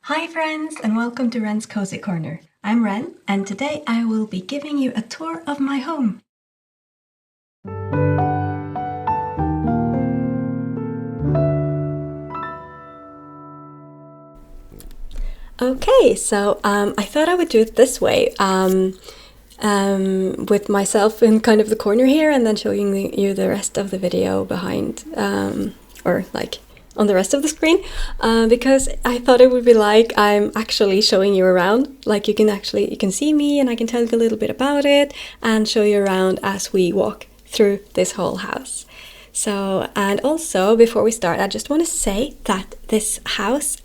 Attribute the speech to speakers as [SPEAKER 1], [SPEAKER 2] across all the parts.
[SPEAKER 1] Hi friends, and welcome to Ren's Cozy Corner. I'm Ren, and today I will be giving you a tour of my home. Okay, so I thought I would do it this way, with myself in kind of the corner here, and then showing you the rest of the video behind, or like on the rest of the screen, because I thought it would be like I'm actually showing you around. Like you can see me, and I can tell you a little bit about it and show you around as we walk through this whole house. So, and also before we start, I just want to say that this house,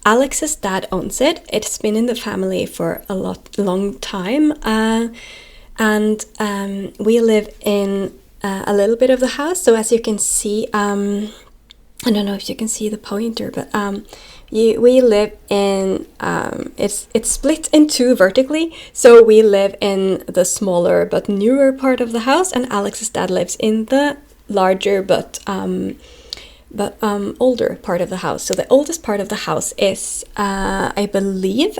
[SPEAKER 1] Alex's dad owns it. It's been in the family for a long time, and we live in a little bit of the house. So as you can see, I don't know if you can see the pointer, but we live in, it's split in two vertically. So we live in the smaller but newer part of the house, and Alex's dad lives in the larger but older part of the house. So the oldest part of the house is, I believe,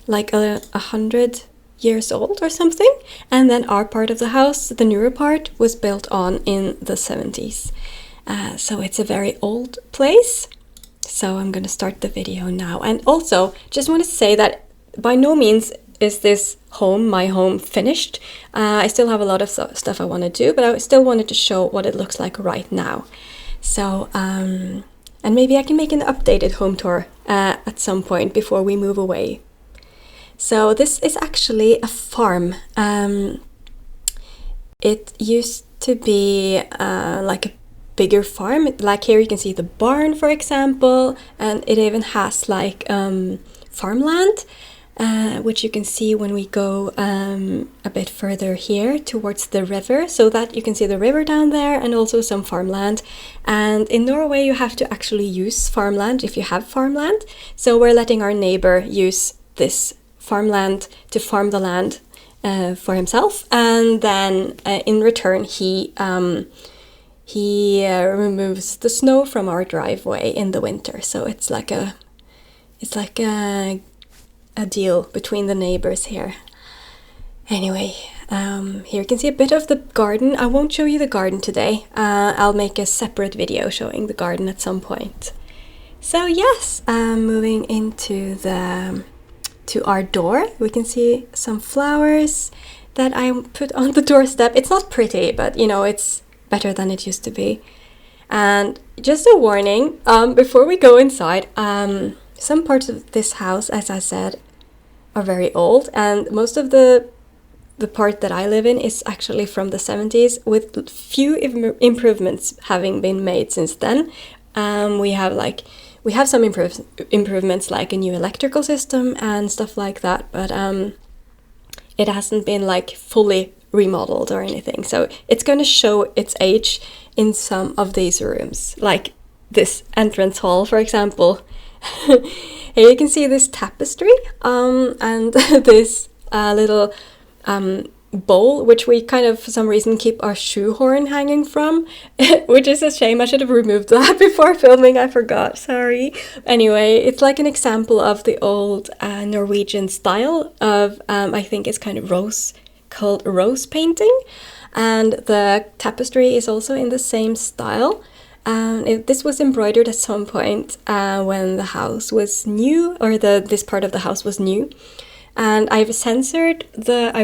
[SPEAKER 1] like 100 years old or something. And then our part of the house, the newer part, was built on in the 70s. So it's a very old place. So I'm going to start the video now. And also, just want to say that by no means is this my home finished. I still have a lot of stuff I want to do, but I still wanted to show what it looks like right now. So, and maybe I can make an updated home tour at some point before we move away. So this is actually a farm. It used to be like a bigger farm. Like here you can see the barn, for example, and it even has like farmland, which you can see when we go a bit further here towards the river, so that you can see the river down there and also some farmland. And in Norway you have to actually use farmland if you have farmland, so we're letting our neighbor use this farmland to farm the land for himself, and then in return he removes the snow from our driveway in the winter. So it's like a deal between the neighbors here. Anyway, here you can see a bit of the garden. I won't show you the garden today. I'll make a separate video showing the garden at some point. So yes, moving into to our door, we can see some flowers that I put on the doorstep. It's not pretty, but you know, it's better than it used to be. And just a warning, before we go inside, some parts of this house, as I said, are very old, and most of the part that I live in is actually from the 70s, with few improvements having been made since then. We have some improvements like a new electrical system and stuff like that, but it hasn't been like fully remodeled or anything. So it's going to show its age in some of these rooms, like this entrance hall, for example. Here you can see this tapestry and this little bowl, which we kind of for some reason keep our shoehorn hanging from, which is a shame. I should have removed that before filming. I forgot, sorry. Anyway, it's like an example of the old Norwegian style of, I think it's kind of called rose painting, and the tapestry is also in the same style. This was embroidered at some point when the house was new, or this part of the house was new. And I've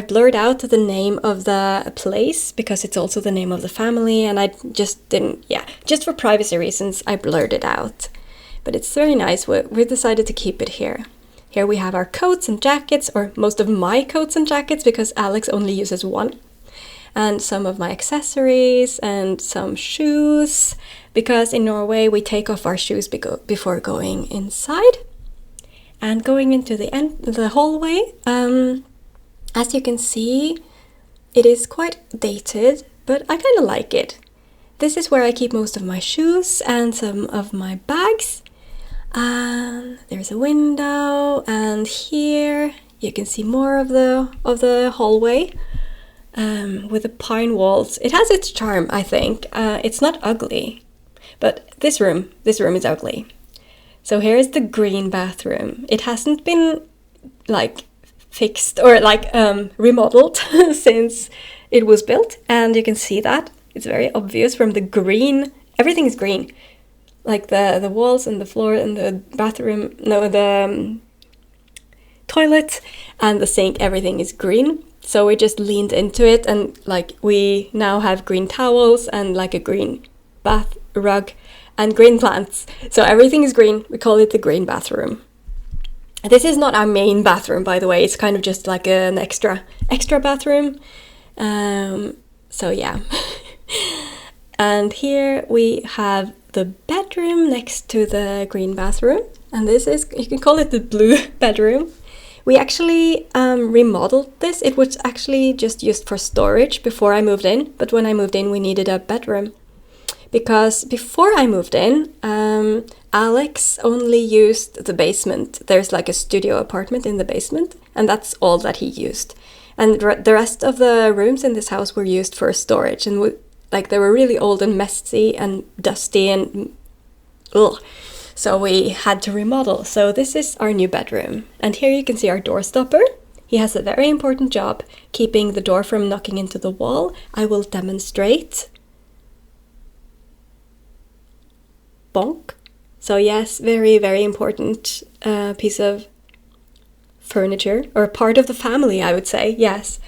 [SPEAKER 1] blurred out the name of the place because it's also the name of the family, and I just didn't, just for privacy reasons, I blurred it out. But it's very nice. We decided to keep it here. Here we have our coats and jackets, or most of my coats and jackets, because Alex only uses one. And some of my accessories and some shoes, because in Norway we take off our shoes before going inside. And going into the hallway, as you can see, it is quite dated, but I kind of like it. This is where I keep most of my shoes and some of my bags. And there's a window, and here you can see more of the hallway. With the pine walls. It has its charm, I think. It's not ugly, but this room is ugly. So here is the green bathroom. It hasn't been like fixed or like remodeled since it was built, and you can see that it's very obvious from the green. Everything is green, like the walls and the floor and the bathroom, no, the toilet and the sink, everything is green. So we just leaned into it, and like we now have green towels and like a green bath rug and green plants. So everything is green. We call it the green bathroom. This is not our main bathroom, by the way. It's kind of just like an extra bathroom. So yeah. And here we have the bedroom next to the green bathroom. And this is, you can call it the blue bedroom. We actually remodeled this. It was actually just used for storage before I moved in. But when I moved in, we needed a bedroom. Because before I moved in, Alex only used the basement. There's like a studio apartment in the basement, and that's all that he used. And the rest of the rooms in this house were used for storage, and like they were really old and messy and dusty and ugh. So we had to remodel. So this is our new bedroom. And here you can see our door stopper. He has a very important job keeping the door from knocking into the wall. I will demonstrate. Bonk. So yes, very, very important piece of furniture, or part of the family, I would say, yes.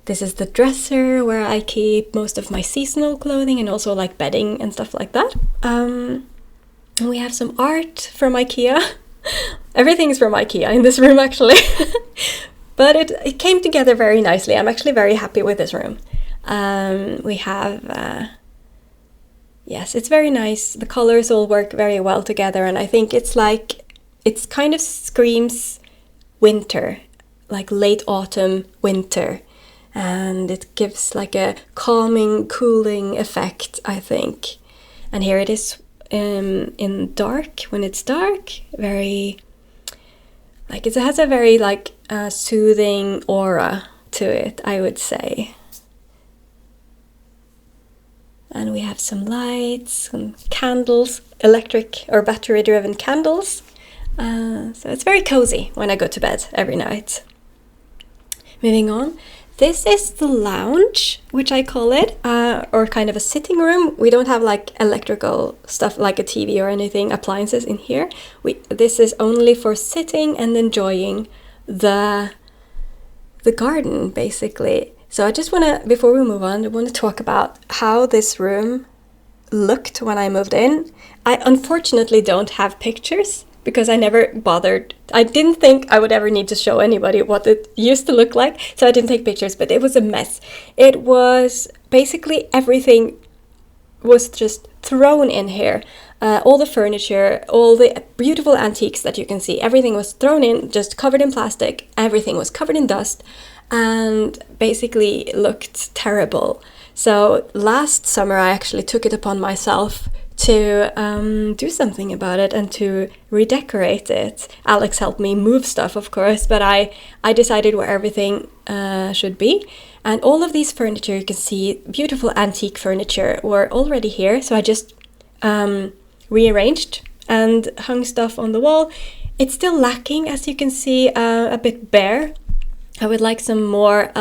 [SPEAKER 1] This is the dresser where I keep most of my seasonal clothing and also like bedding and stuff like that. And we have some art from IKEA. Everything is from IKEA in this room, actually. But it came together very nicely. I'm actually very happy with this room. We have... Yes, it's very nice. The colors all work very well together, and I think it's kind of screams winter, like late autumn, winter, and it gives like a calming, cooling effect, I think. And here it is in dark, when it's dark, very, like it has a very like soothing aura to it, I would say. And we have some lights, some candles, electric or battery-driven candles. So it's very cozy when I go to bed every night. Moving on. This is the lounge, which I call it, or kind of a sitting room. We don't have like electrical stuff like a TV or anything, appliances in here. This is only for sitting and enjoying the garden, basically. So I just want to, before we move on, I want to talk about how this room looked when I moved in. I unfortunately don't have pictures because I never bothered. I didn't think I would ever need to show anybody what it used to look like, so I didn't take pictures, but it was a mess. It was basically everything was just thrown in here. All the furniture, all the beautiful antiques that you can see, everything was thrown in, just covered in plastic. Everything was covered in dust. And basically looked terrible. So last summer I actually took it upon myself to do something about it and to redecorate it. Alex helped me move stuff, of course, but I decided where everything should be. And all of these furniture, you can see, beautiful antique furniture, were already here. So I just rearranged and hung stuff on the wall. It's still lacking, as you can see, a bit bare. I would like some more,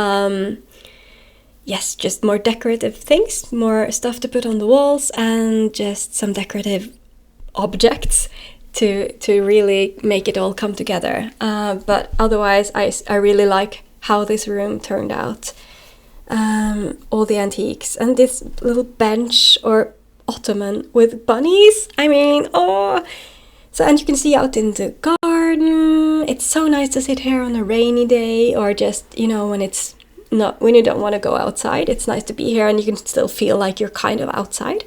[SPEAKER 1] just more decorative things, more stuff to put on the walls, and just some decorative objects to really make it all come together. But otherwise, I really like how this room turned out. All the antiques, and this little bench or ottoman with bunnies. I mean, oh! So, and you can see out in the garden. It's so nice to sit here on a rainy day, or just, when you don't want to go outside. It's nice to be here and you can still feel like you're kind of outside.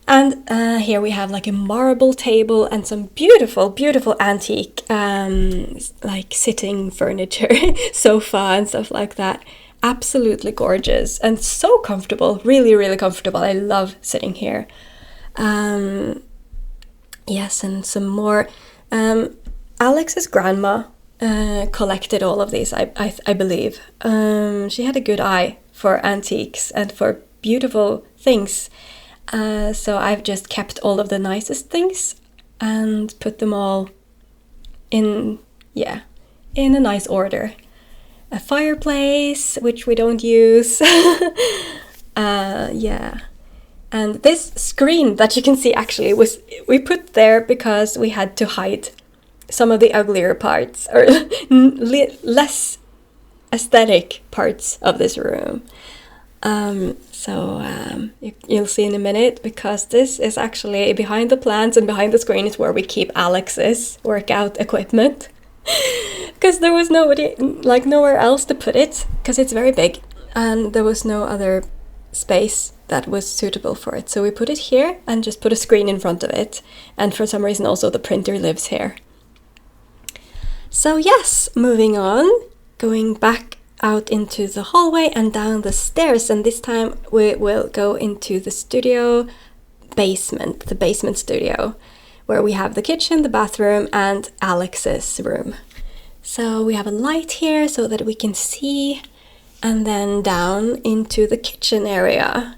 [SPEAKER 1] And here we have like a marble table and some beautiful, beautiful antique like sitting furniture, sofa and stuff like that. Absolutely gorgeous and so comfortable, really, really comfortable. I love sitting here. Yes, and some more. Alex's grandma collected all of these, I believe. She had a good eye for antiques and for beautiful things. So I've just kept all of the nicest things. and put them all in a nice order. A fireplace, which we don't use. And this screen that you can see actually we put there because we had to hide some of the uglier parts, or less aesthetic parts of this room. You'll see in a minute, because this is actually behind the plants, and behind the screen is where we keep Alex's workout equipment. Because there was nowhere else to put it, because it's very big, and there was no other space that was suitable for it. So we put it here and just put a screen in front of it. And for some reason also the printer lives here. So yes, moving on, going back out into the hallway and down the stairs, and this time we will go into the studio basement, the basement studio, where we have the kitchen, the bathroom, and Alex's room. So we have a light here so that we can see, and then down into the kitchen area.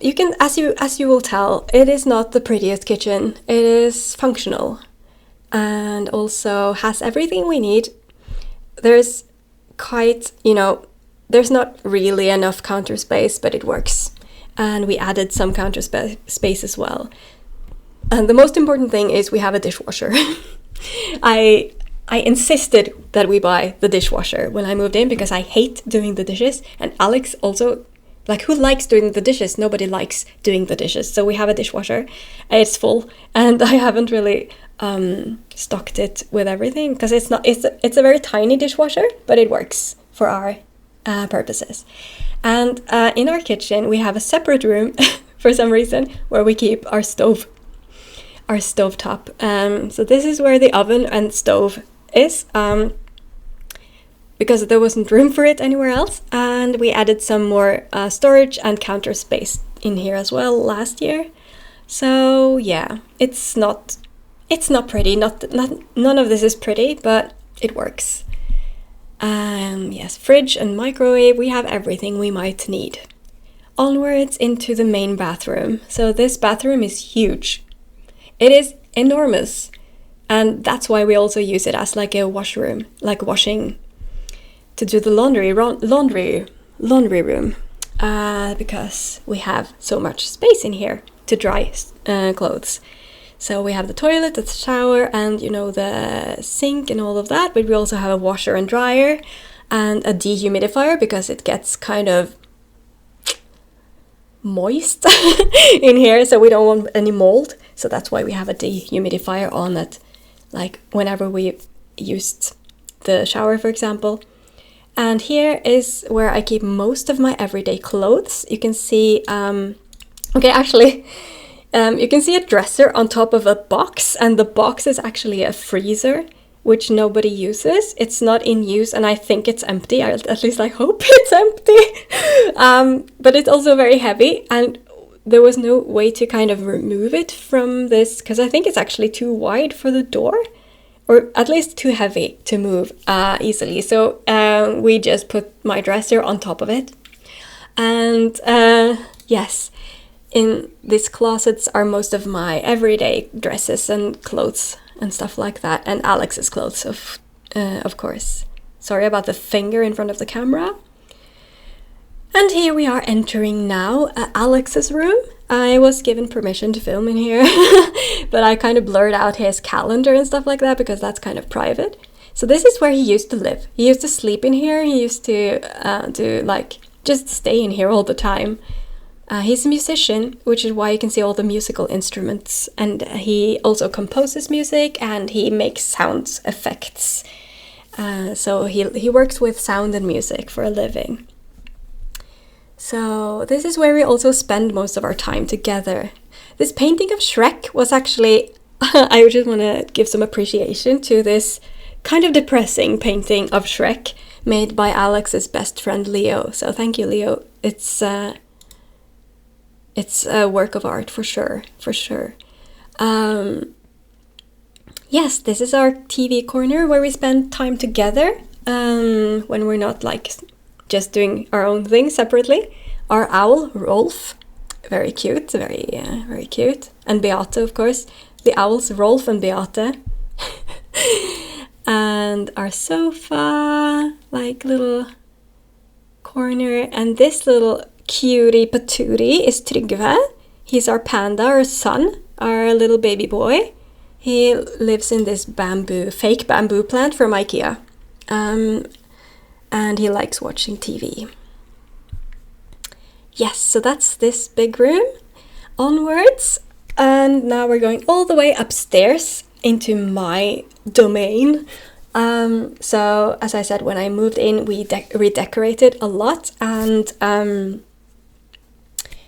[SPEAKER 1] You can, as you will tell, it is not the prettiest kitchen. It is functional and also has everything we need. There's there's not really enough counter space, but it works. And we added some counter space as well. And the most important thing is we have a dishwasher. I insisted that we buy the dishwasher when I moved in, because I hate doing the dishes, and Alex also, who likes doing the dishes? Nobody likes doing the dishes. So we have a dishwasher. It's full, and I haven't really stocked it with everything, because it's a very tiny dishwasher, but it works for our purposes. And in our kitchen we have a separate room for some reason where we keep our stovetop. So this is where the oven and stove is, because there wasn't room for it anywhere else, and we added some more storage and counter space in here as well last year. So yeah, it's not pretty, none of this is pretty, but it works. Yes, fridge and microwave, we have everything we might need. Onwards into the main bathroom. So this bathroom is huge. It is enormous, and that's why we also use it as a washroom, washing, to do the laundry room, because we have so much space in here to dry clothes. So we have the toilet, the shower, and the sink and all of that, but we also have a washer and dryer and a dehumidifier, because it gets kind of moist in here, so we don't want any mold. So that's why we have a dehumidifier on it, whenever we used the shower, for example. And here is where I keep most of my everyday clothes. You can see, you can see a dresser on top of a box, and the box is actually a freezer, which nobody uses. It's not in use, and I think it's empty. At least I hope it's empty. But it's also very heavy, and there was no way to kind of remove it from this, because I think it's actually too wide for the door, or at least too heavy to move easily. So we just put my dresser on top of it. And yes, in these closets are most of my everyday dresses and clothes and stuff like that, and Alex's clothes, of course. Sorry about the finger in front of the camera. And here we are entering now Alex's room. I was given permission to film in here, but I kind of blurred out his calendar and stuff like that, because that's kind of private. So this is where he used to live. He used to sleep in here. He used to just stay in here all the time. He's a musician, which is why you can see all the musical instruments, and he also composes music, and he makes sound effects. So he works with sound and music for a living. So this is where we also spend most of our time together. This painting of Shrek was actually, I just want to give some appreciation to this kind of depressing painting of Shrek made by Alex's best friend Leo. So thank you, Leo. It's a work of art for sure. Yes, this is our TV corner where we spend time together when we're not just doing our own thing separately. Our owl, Rolf, very cute, very cute. and Beate, of course. The owls, Rolf and Beate. And our sofa, like little corner. And this little cutie patootie is Trygve. He's our panda, our son, our little baby boy. He lives in this fake bamboo plant from IKEA. And he likes watching TV. Yes, so that's this big room. Onwards. And now we're going all the way upstairs into my domain. So, as I said, when I moved in, we redecorated a lot. And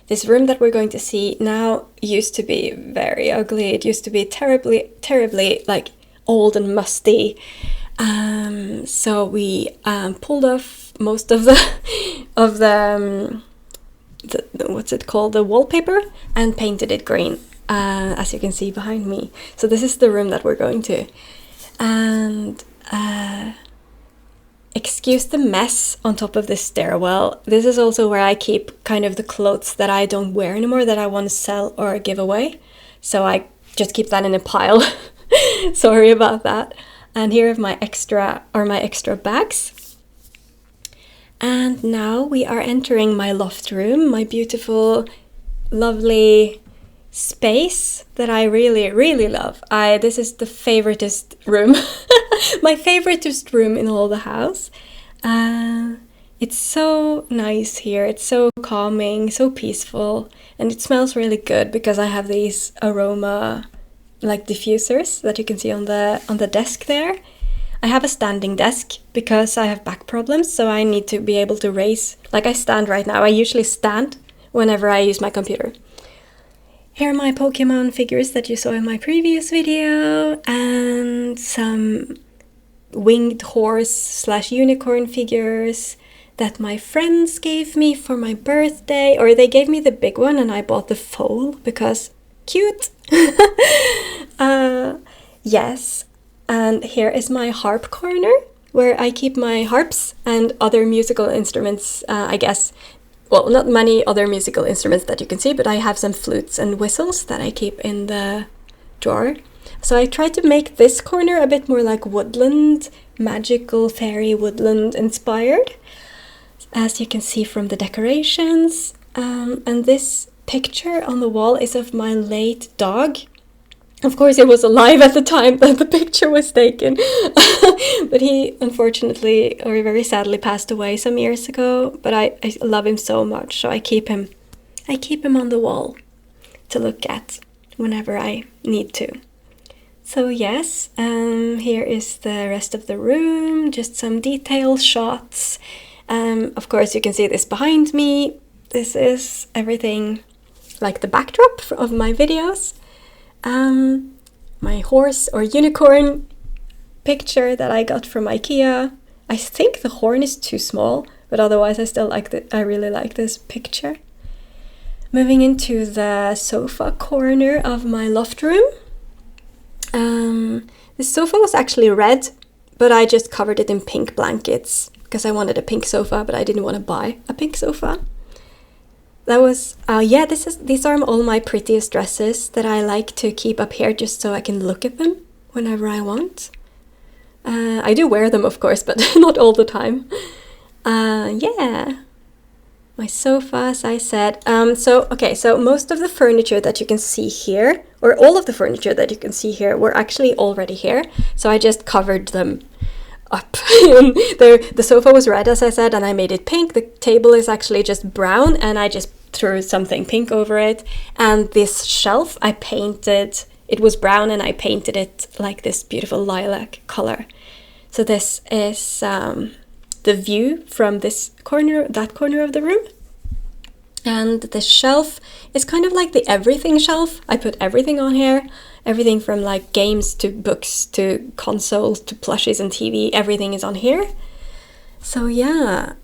[SPEAKER 1] this room that we're going to see now used to be very ugly. It used to be terribly like old and musty. So we pulled off most of the what's it called, the wallpaper, and painted it green, as you can see behind me. So this is the room that we're going to. And excuse the mess on top of this stairwell. This is also where I keep kind of the clothes that I don't wear anymore, that I want to sell or give away. So I just keep that in a pile. Sorry about that. And here are my extra bags. And now we are entering my loft room, my beautiful, lovely space that I really, really love. This is the favoritist room, my favoritist room in all the house. It's so nice here. It's so calming, so peaceful, and it smells really good because I have these aroma like diffusers that you can see on the desk there. I have a standing desk because I have back problems, so I need to be able to raise, like I stand right now. I usually stand whenever I use my computer. Here are my Pokemon figures that you saw in my previous video, and some winged horse / unicorn figures that my friends gave me for my birthday, or they gave me the big one and I bought the foal because cute. Yes, and here is my harp corner where I keep my harps and other musical instruments, I guess. Well, not many other musical instruments that you can see, but I have some flutes and whistles that I keep in the drawer. So I tried to make this corner a bit more like woodland, magical fairy woodland inspired, as you can see from the decorations. And this picture on the wall is of my late dog. Of course, it was alive at the time that the picture was taken, but he unfortunately, or very sadly, passed away some years ago. But I love him so much, so I keep him on the wall to look at whenever I need to. So yes, here is the rest of the room, just some detail shots. Of course, you can see this behind me. This is everything like the backdrop of my videos. My horse or unicorn picture that I got from IKEA. I think the horn is too small, but otherwise I really like this picture. Moving into the sofa corner of my loft room. The sofa was actually red, but I just covered it in pink blankets because I wanted a pink sofa, but I didn't want to buy a pink sofa. That was, these are all my prettiest dresses that I like to keep up here just so I can look at them whenever I want. I do wear them, of course, but not all the time. Yeah. My sofa, as I said. So most of the furniture that you can see here, or all of the furniture that you can see here, were actually already here. So I just covered them up. The sofa was red, as I said, and I made it pink. The table is actually just brown, and I just threw something pink over it. And this shelf I painted, it was brown, and I painted it like this beautiful lilac color. So this is the view from that corner of the room. And the shelf is kind of like the everything shelf. I put everything on here. Everything from like games to books to consoles to plushies and TV. Everything is on here. So yeah,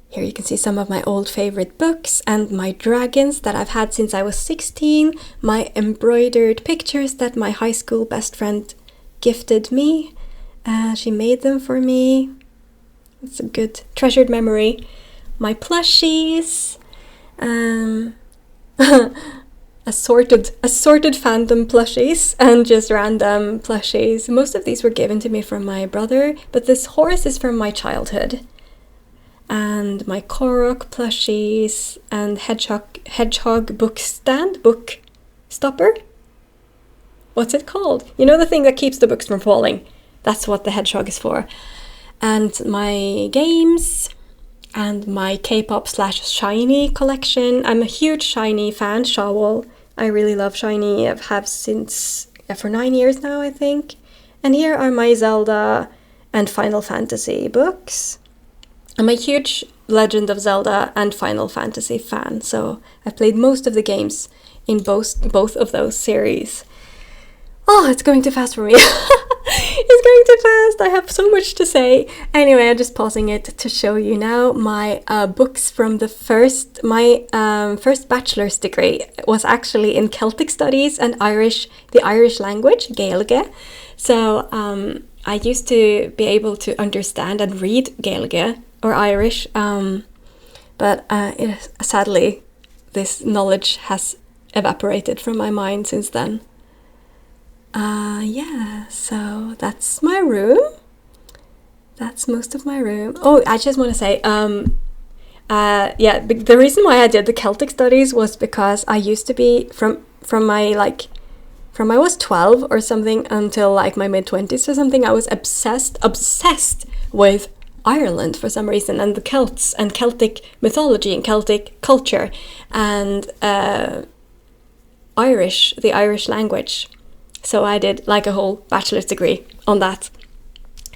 [SPEAKER 1] here you can see some of my old favorite books and my dragons that I've had since I was 16. My embroidered pictures that my high school best friend gifted me. She made them for me. It's a good treasured memory. My plushies. assorted fandom plushies and just random plushies. Most of these were given to me from my brother, but this horse is from my childhood. And my Korok plushies and hedgehog book stopper. What's it called? You know, the thing that keeps the books from falling. That's what the hedgehog is for. And my games and my K-pop / Shiny collection. I'm a huge Shiny fan, Shawl. I really love Shiny. I've had since for 9 years now, I think. And here are my Zelda and Final Fantasy books. I'm a huge Legend of Zelda and Final Fantasy fan, so I've played most of the games in both of those series. Oh, it's going too fast for me. It's going too fast. I have so much to say. Anyway, I'm just pausing it to show you now my books from my first bachelor's degree was actually in Celtic studies and the Irish language, Gaeilge. So I used to be able to understand and read Gaeilge or Irish, but sadly, this knowledge has evaporated from my mind since then. Yeah, so that's my room. That's most of my room. Oh, I just want to say, the reason why I did the Celtic studies was because I used to be from I was 12 or something until like my mid-20s or something, I was obsessed with Ireland for some reason, and the Celts and Celtic mythology and Celtic culture and the Irish language. So I did like a whole bachelor's degree on that.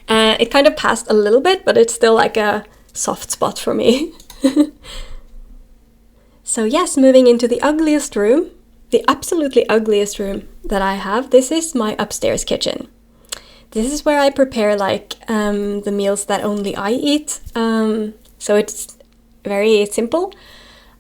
[SPEAKER 1] It kind of passed a little bit, but it's still like a soft spot for me. So yes, moving into the ugliest room, the absolutely ugliest room that I have. This is my upstairs kitchen. This is where I prepare like the meals that only I eat. So it's very simple,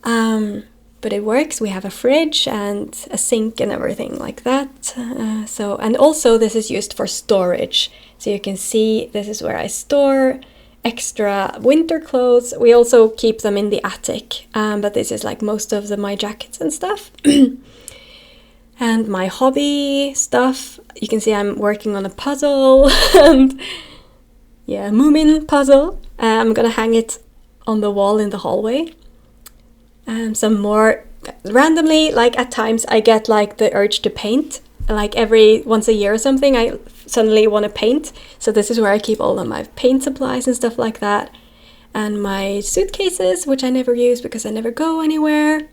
[SPEAKER 1] but it works. We have a fridge and a sink and everything like that. And also this is used for storage. So you can see this is where I store extra winter clothes. We also keep them in the attic, but this is like most of my jackets and stuff. And my hobby stuff, you can see I'm working on a puzzle and yeah, Moomin puzzle. I'm gonna hang it on the wall in the hallway. Some more randomly, like at times I get like the urge to paint, like every once a year or something, I suddenly want to paint. So this is where I keep all of my paint supplies and stuff like that. And my suitcases, which I never use because I never go anywhere.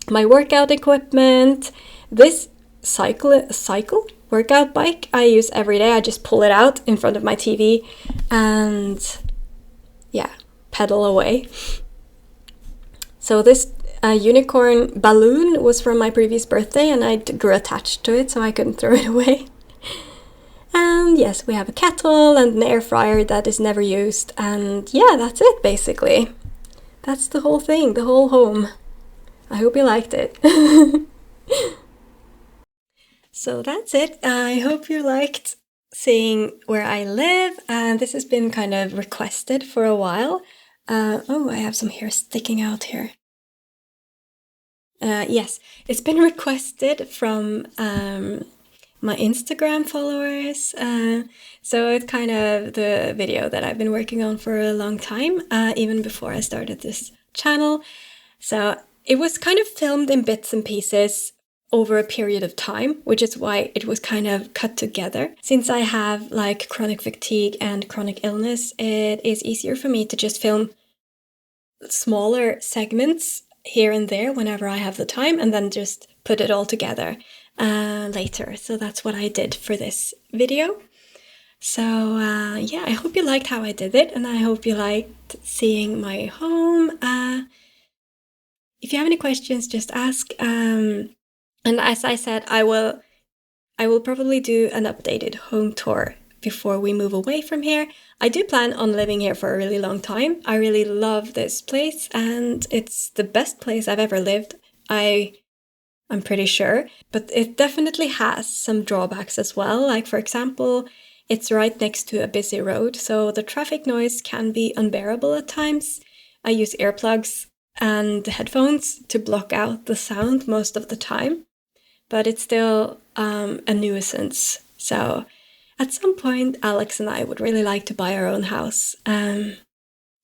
[SPEAKER 1] My workout equipment. This cycle workout bike I use every day. I just pull it out in front of my TV and yeah, pedal away. So this unicorn balloon was from my previous birthday and I grew attached to it, so I couldn't throw it away. And yes, we have a kettle and an air fryer that is never used. And yeah, that's it basically. That's the whole thing, the whole home. I hope you liked it. So that's it. I hope you liked seeing where I live. And this has been kind of requested for a while. I have some hair sticking out here. Yes, it's been requested from my Instagram followers. So it's kind of the video that I've been working on for a long time, even before I started this channel. So it was kind of filmed in bits and pieces over a period of time, which is why it was kind of cut together. Since I have like chronic fatigue and chronic illness, it is easier for me to just film smaller segments here and there whenever I have the time and then just put it all together later. So that's what I did for this video. So yeah, I hope you liked how I did it and I hope you liked seeing my home. If you have any questions, just ask. And as I said, I will probably do an updated home tour before we move away from here. I do plan on living here for a really long time. I really love this place and it's the best place I've ever lived. I'm pretty sure, but it definitely has some drawbacks as well. Like for example, it's right next to a busy road, so the traffic noise can be unbearable at times. I use earplugs and headphones to block out the sound most of the time. but it's still a nuisance. So at some point, Alex and I would really like to buy our own house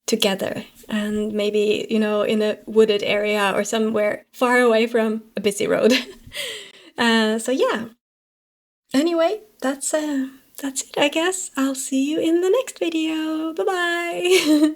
[SPEAKER 1] together, and maybe, you know, in a wooded area or somewhere far away from a busy road. So yeah. Anyway, that's it, I guess. I'll see you in the next video. Bye bye.